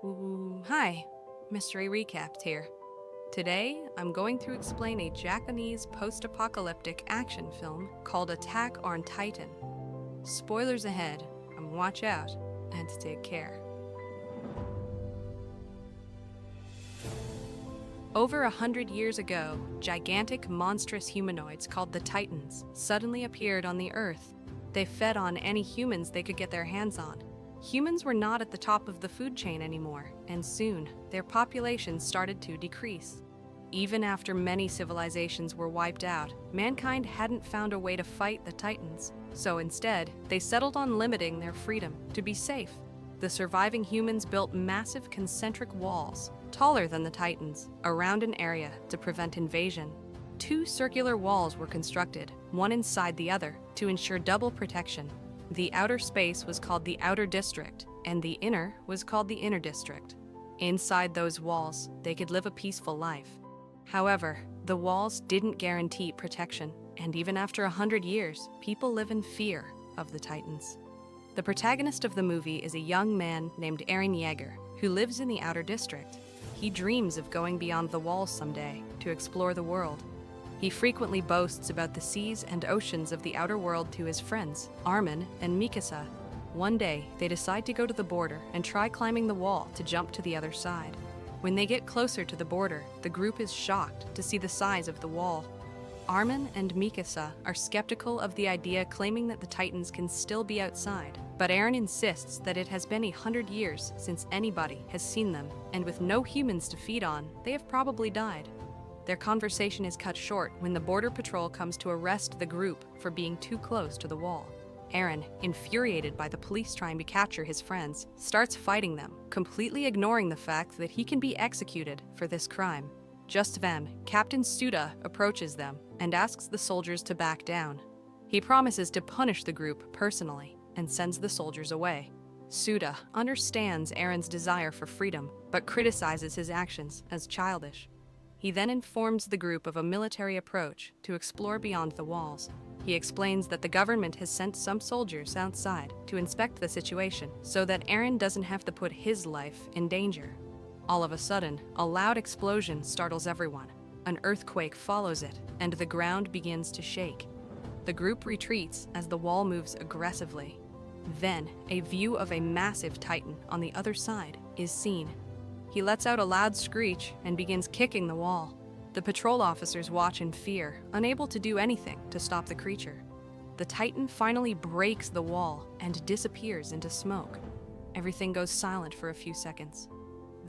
Hi, Mystery Recapped here. Today, I'm going to explain a Japanese post-apocalyptic action film called Attack on Titan. Spoilers ahead, watch out, and take care. Over 100 years ago, gigantic monstrous humanoids called the Titans suddenly appeared on the Earth. They fed on any humans they could get their hands on. Humans were not at the top of the food chain anymore, and soon, their populations started to decrease. Even after many civilizations were wiped out, mankind hadn't found a way to fight the Titans. So instead, they settled on limiting their freedom to be safe. The surviving humans built massive concentric walls, taller than the Titans, around an area to prevent invasion. Two circular walls were constructed, one inside the other, to ensure double protection. The outer space was called the Outer District, and the inner was called the Inner District. Inside those walls, they could live a peaceful life. However, the walls didn't guarantee protection, and even after 100 years, people live in fear of the Titans. The protagonist of the movie is a young man named Eren Yeager, who lives in the Outer District. He dreams of going beyond the walls someday to explore the world. He frequently boasts about the seas and oceans of the outer world to his friends, Armin and Mikasa. One day, they decide to go to the border and try climbing the wall to jump to the other side. When they get closer to the border, the group is shocked to see the size of the wall. Armin and Mikasa are skeptical of the idea, claiming that the Titans can still be outside. But Eren insists that it has been 100 years since anybody has seen them, and with no humans to feed on, they have probably died. Their conversation is cut short when the border patrol comes to arrest the group for being too close to the wall. Eren, infuriated by the police trying to capture his friends, starts fighting them, completely ignoring the fact that he can be executed for this crime. Just then, Captain Suda approaches them and asks the soldiers to back down. He promises to punish the group personally and sends the soldiers away. Suda understands Eren's desire for freedom, but criticizes his actions as childish. He then informs the group of a military approach to explore beyond the walls. He explains that the government has sent some soldiers outside to inspect the situation so that Eren doesn't have to put his life in danger. All of a sudden, a loud explosion startles everyone. An earthquake follows it, and the ground begins to shake. The group retreats as the wall moves aggressively. Then, a view of a massive Titan on the other side is seen. He lets out a loud screech and begins kicking the wall. The patrol officers watch in fear, unable to do anything to stop the creature. The Titan finally breaks the wall and disappears into smoke. Everything goes silent for a few seconds.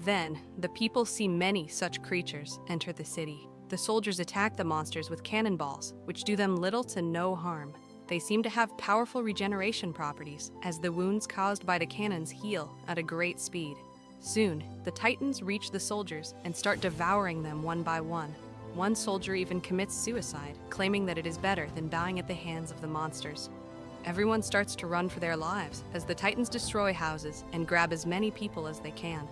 Then, the people see many such creatures enter the city. The soldiers attack the monsters with cannonballs, which do them little to no harm. They seem to have powerful regeneration properties, as the wounds caused by the cannons heal at a great speed. Soon, the Titans reach the soldiers and start devouring them one by one. One soldier even commits suicide, claiming that it is better than dying at the hands of the monsters. Everyone starts to run for their lives as the Titans destroy houses and grab as many people as they can.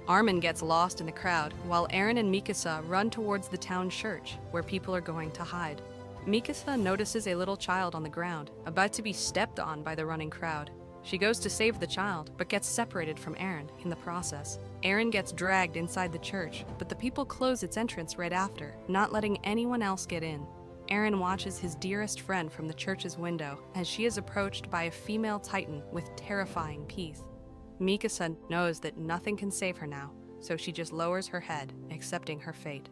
Armin gets lost in the crowd, while Eren and Mikasa run towards the town church, where people are going to hide. Mikasa notices a little child on the ground, about to be stepped on by the running crowd. She goes to save the child, but gets separated from Eren in the process. Eren gets dragged inside the church, but the people close its entrance right after, not letting anyone else get in. Eren watches his dearest friend from the church's window as she is approached by a female Titan with terrifying teeth. Mikasa knows that nothing can save her now, so she just lowers her head, accepting her fate.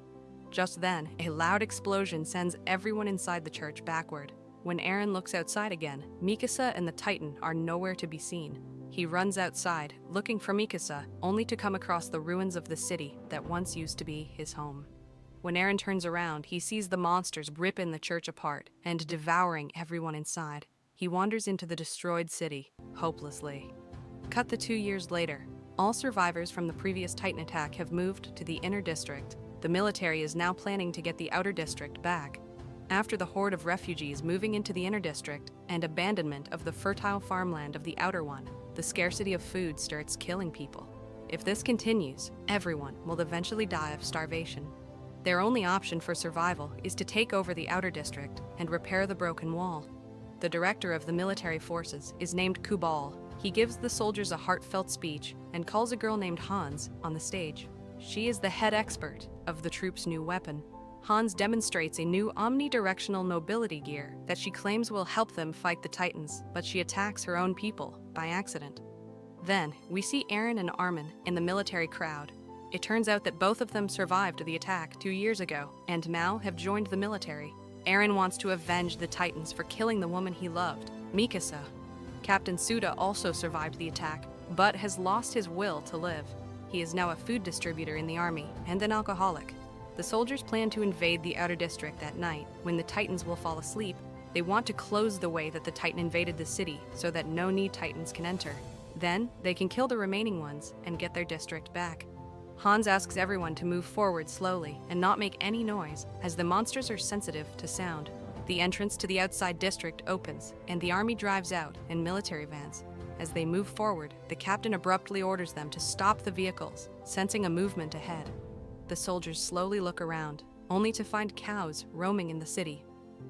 Just then, a loud explosion sends everyone inside the church backward. When Eren looks outside again, Mikasa and the Titan are nowhere to be seen. He runs outside, looking for Mikasa, only to come across the ruins of the city that once used to be his home. When Eren turns around, he sees the monsters ripping the church apart and devouring everyone inside. He wanders into the destroyed city, hopelessly. Cut the 2 years later. All survivors from the previous Titan attack have moved to the Inner District. The military is now planning to get the Outer District back. After the horde of refugees moving into the Inner District and abandonment of the fertile farmland of the Outer one, the scarcity of food starts killing people. If this continues, everyone will eventually die of starvation. Their only option for survival is to take over the Outer District and repair the broken wall. The director of the military forces is named Kubal. He gives the soldiers a heartfelt speech and calls a girl named Hans on the stage. She is the head expert of the troop's new weapon. Hans demonstrates a new omnidirectional mobility gear that she claims will help them fight the Titans, but she attacks her own people by accident. Then, we see Aaron and Armin in the military crowd. It turns out that both of them survived the attack 2 years ago and now have joined the military. Aaron wants to avenge the Titans for killing the woman he loved, Mikasa. Captain Suda also survived the attack, but has lost his will to live. He is now a food distributor in the army and an alcoholic. The soldiers plan to invade the outer district at night. When the Titans will fall asleep, they want to close the way that the Titan invaded the city so that no new Titans can enter. Then, they can kill the remaining ones and get their district back. Hans asks everyone to move forward slowly and not make any noise, as the monsters are sensitive to sound. The entrance to the outside district opens, and the army drives out in military vans. As they move forward, the captain abruptly orders them to stop the vehicles, sensing a movement ahead. The soldiers slowly look around, only to find cows roaming in the city.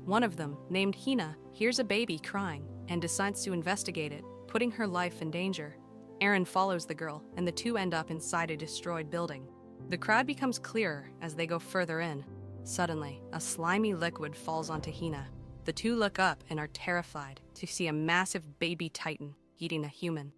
One of them, named Hina, hears a baby crying and decides to investigate it, putting her life in danger. Aaron follows the girl, and the two end up inside a destroyed building. The crowd becomes clearer as they go further in. Suddenly, a slimy liquid falls onto Hina. The two look up and are terrified to see a massive baby Titan eating a human.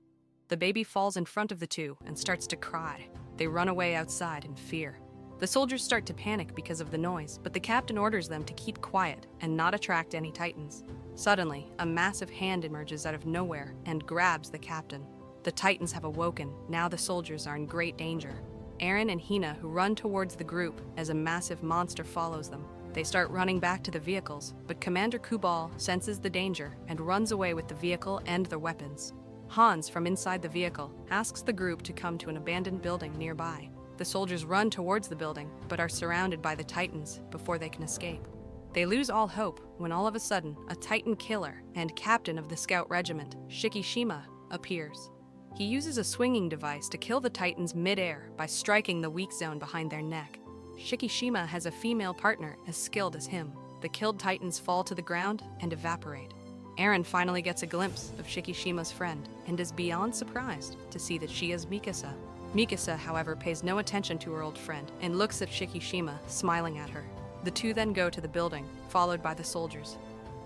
The baby falls in front of the two and starts to cry. They run away outside in fear. The soldiers start to panic because of the noise, but the captain orders them to keep quiet and not attract any Titans. Suddenly, a massive hand emerges out of nowhere and grabs the captain. The Titans have awoken. Now the soldiers are in great danger. Aaron and Hina who run towards the group as a massive monster follows them. They start running back to the vehicles, but Commander Kubal senses the danger and runs away with the vehicle and their weapons. Hans, from inside the vehicle, asks the group to come to an abandoned building nearby. The soldiers run towards the building, but are surrounded by the Titans before they can escape. They lose all hope when all of a sudden, a Titan killer and captain of the scout regiment, Shikishima, appears. He uses a swinging device to kill the Titans mid-air by striking the weak zone behind their neck. Shikishima has a female partner as skilled as him. The killed Titans fall to the ground and evaporate. Aaron finally gets a glimpse of Shikishima's friend and is beyond surprised to see that she is Mikasa. Mikasa, however, pays no attention to her old friend and looks at Shikishima, smiling at her. The two then go to the building, followed by the soldiers.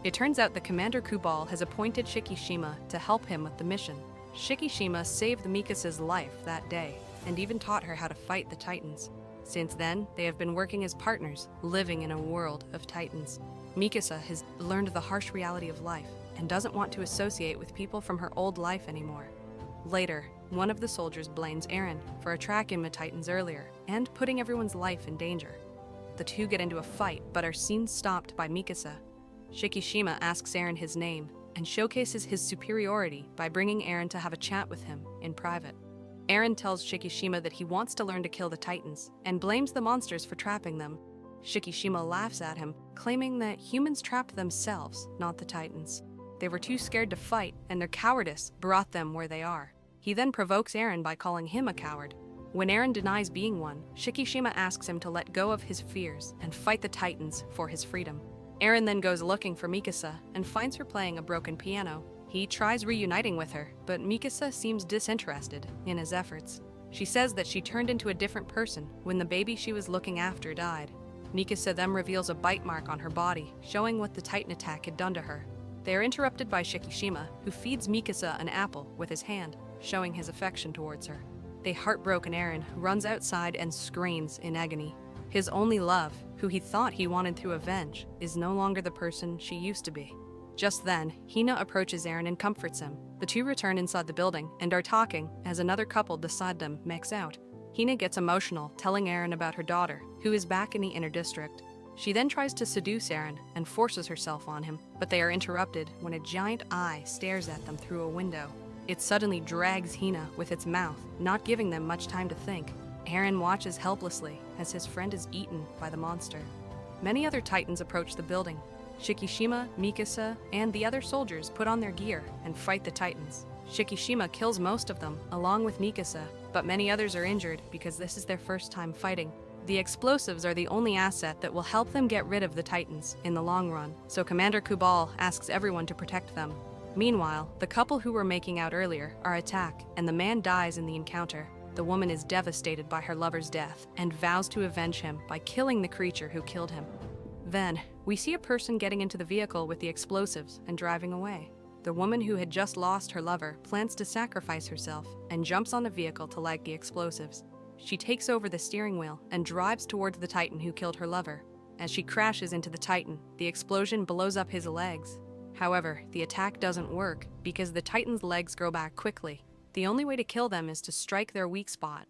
It turns out that Commander Kubal has appointed Shikishima to help him with the mission. Shikishima saved Mikasa's life that day and even taught her how to fight the Titans. Since then, they have been working as partners, living in a world of Titans. Mikasa has learned the harsh reality of life and doesn't want to associate with people from her old life anymore. Later, one of the soldiers blames Aaron for attacking the Titans earlier and putting everyone's life in danger. The two get into a fight but are soon stopped by Mikasa. Shikishima asks Aaron his name and showcases his superiority by bringing Aaron to have a chat with him in private. Aaron tells Shikishima that he wants to learn to kill the Titans and blames the monsters for trapping them. Shikishima laughs at him, claiming that humans trapped themselves, not the Titans. They were too scared to fight, and their cowardice brought them where they are. He then provokes Aaron by calling him a coward. When Aaron denies being one, Shikishima asks him to let go of his fears and fight the Titans for his freedom. Aaron then goes looking for Mikasa and finds her playing a broken piano. He tries reuniting with her, but Mikasa seems disinterested in his efforts. She says that she turned into a different person when the baby she was looking after died. Mikasa then reveals a bite mark on her body, showing what the Titan attack had done to her. They are interrupted by Shikishima, who feeds Mikasa an apple with his hand, showing his affection towards her. The heartbroken Aaron runs outside and screams in agony. His only love, who he thought he wanted to avenge, is no longer the person she used to be. Just then, Hina approaches Aaron and comforts him. The two return inside the building and are talking as another couple beside them makes out. Hina gets emotional, telling Aaron about her daughter, who is back in the inner district. She then tries to seduce Aaron and forces herself on him, but they are interrupted when a giant eye stares at them through a window. It suddenly drags Hina with its mouth, not giving them much time to think. Aaron watches helplessly as his friend is eaten by the monster. Many other Titans approach the building. Shikishima, Mikasa, and the other soldiers put on their gear and fight the Titans. Shikishima kills most of them, along with Mikasa, but many others are injured because this is their first time fighting. The explosives are the only asset that will help them get rid of the Titans in the long run, so Commander Kubal asks everyone to protect them. Meanwhile, the couple who were making out earlier are attacked, and the man dies in the encounter. The woman is devastated by her lover's death and vows to avenge him by killing the creature who killed him. Then, we see a person getting into the vehicle with the explosives and driving away. The woman who had just lost her lover plans to sacrifice herself and jumps on the vehicle to light the explosives. She takes over the steering wheel and drives towards the Titan who killed her lover. As she crashes into the Titan, the explosion blows up his legs. However, the attack doesn't work because the Titan's legs grow back quickly. The only way to kill them is to strike their weak spot.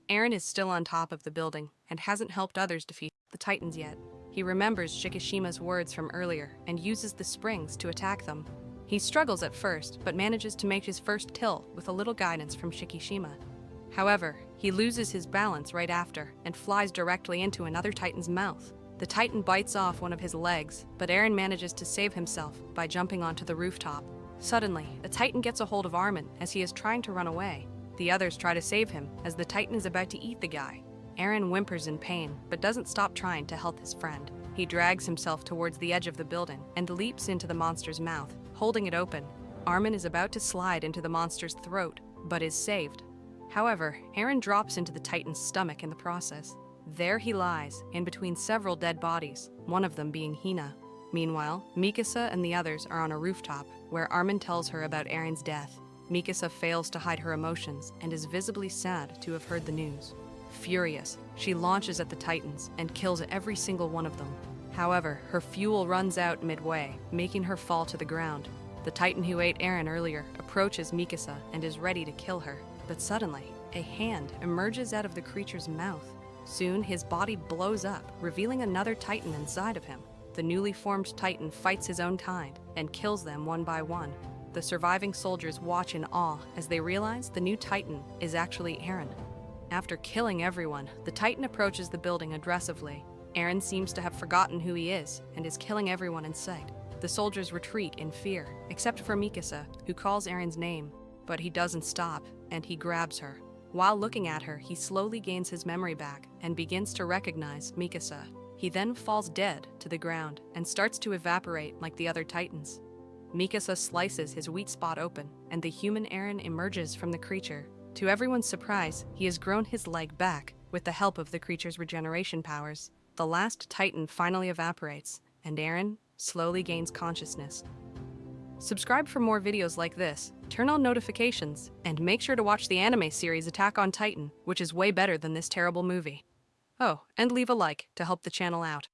Eren is still on top of the building and hasn't helped others defeat the Titans yet. He remembers Shikishima's words from earlier and uses the springs to attack them. He struggles at first, but manages to make his first kill with a little guidance from Shikishima. However, he loses his balance right after and flies directly into another Titan's mouth. The Titan bites off one of his legs, but Eren manages to save himself by jumping onto the rooftop. Suddenly, a Titan gets a hold of Armin as he is trying to run away. The others try to save him as the Titan is about to eat the guy. Eren whimpers in pain, but doesn't stop trying to help his friend. He drags himself towards the edge of the building and leaps into the monster's mouth, holding it open. Armin is about to slide into the monster's throat, but is saved. However, Eren drops into the Titan's stomach in the process. There he lies, in between several dead bodies, one of them being Hina. Meanwhile, Mikasa and the others are on a rooftop, where Armin tells her about Eren's death. Mikasa fails to hide her emotions and is visibly sad to have heard the news. Furious, she launches at the Titans and kills every single one of them. However, her fuel runs out midway, making her fall to the ground. The Titan who ate Eren earlier approaches Mikasa and is ready to kill her. But suddenly, a hand emerges out of the creature's mouth. Soon, his body blows up, revealing another Titan inside of him. The newly formed Titan fights his own kind and kills them one by one. The surviving soldiers watch in awe as they realize the new Titan is actually Eren. After killing everyone, the Titan approaches the building aggressively. Eren seems to have forgotten who he is and is killing everyone in sight. The soldiers retreat in fear, except for Mikasa, who calls Eren's name. But he doesn't stop, and he grabs her. While looking at her, he slowly gains his memory back and begins to recognize Mikasa. He then falls dead to the ground and starts to evaporate like the other Titans. Mikasa slices his weak spot open, and the human Eren emerges from the creature. To everyone's surprise, he has grown his leg back with the help of the creature's regeneration powers. The last Titan finally evaporates, and Eren slowly gains consciousness. Subscribe for more videos like this, turn on notifications, and make sure to watch the anime series Attack on Titan, which is way better than this terrible movie. Oh, and leave a like to help the channel out.